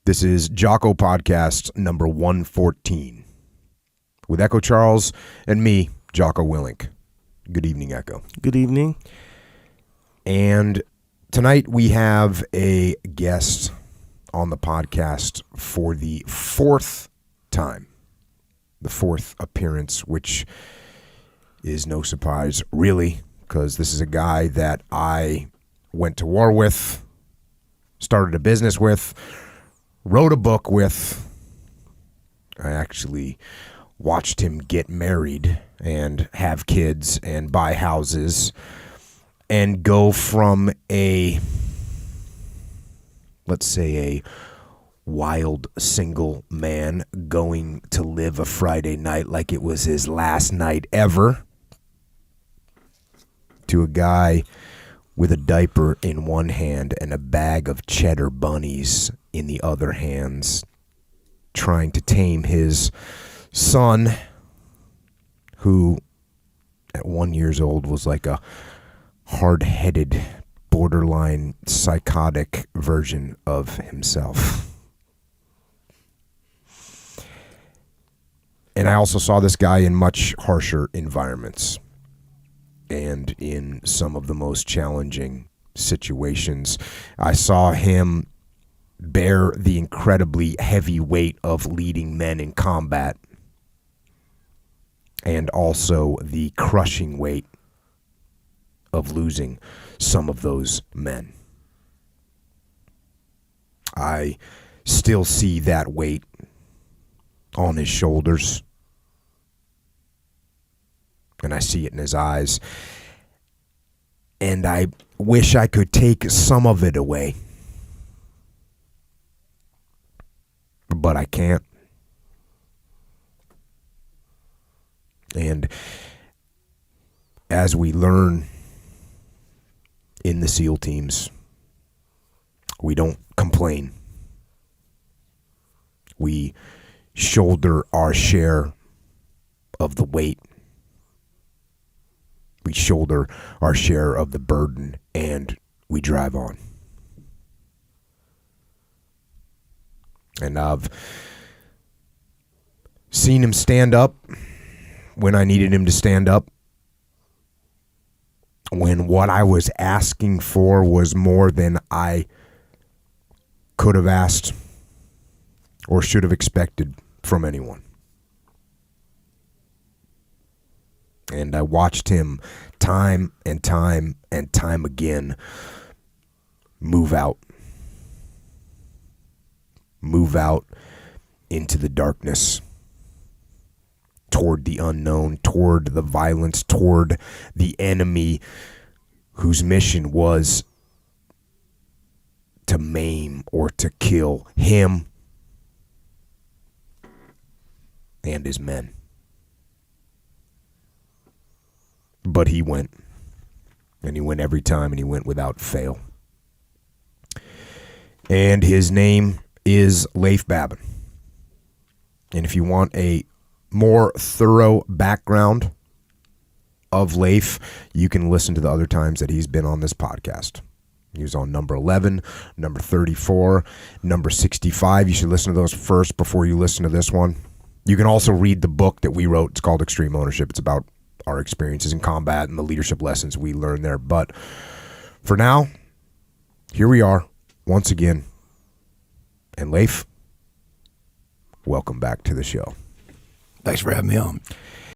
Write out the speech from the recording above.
This is Jocko Podcast number 114 with Echo Charles and me, Jocko Willink. Good evening, Echo. Good evening. And tonight we have a guest on the podcast for the fourth time, the fourth appearance, which is no surprise, really, because this is a guy that I went to war with, started a business with, wrote a book with. I actually watched him get married and have kids and buy houses and go from a, let's say, a wild single man going to live a Friday night like it was his last night ever, to a guy with a diaper in one hand and a bag of cheddar bunnies in the other hands, trying to tame his son, who at 1 year old was like a hard-headed, borderline psychotic version of himself. And I also saw this guy in much harsher environments and in some of the most challenging situations. I saw him bear the incredibly heavy weight of leading men in combat and also the crushing weight of losing some of those men. I still see that weight on his shoulders, and I see it in his eyes, and I wish I could take some of it away, but I can't. And as we learn in the SEAL teams, we don't complain. We shoulder our share of the weight. We shoulder our share of the burden, and we drive on. And I've seen him stand up when I needed him to stand up, when what I was asking for was more than I could have asked or should have expected from anyone. And I watched him time and time and time again move out into the darkness, toward the unknown, toward the violence, toward the enemy whose mission was to maim or to kill him and his men. But he went, and he went every time, and he went without fail. And his name is Leif Babin. And if you want a more thorough background of Leif, you can listen to the other times that he's been on this podcast. He was on number 11, number 34, number 65. You should listen to those first before you listen to this one. You can also read the book that we wrote. It's called Extreme Ownership. It's about our experiences in combat and the leadership lessons we learned there. But for now, here we are once again. And Leif, welcome back to the show. Thanks for having me on.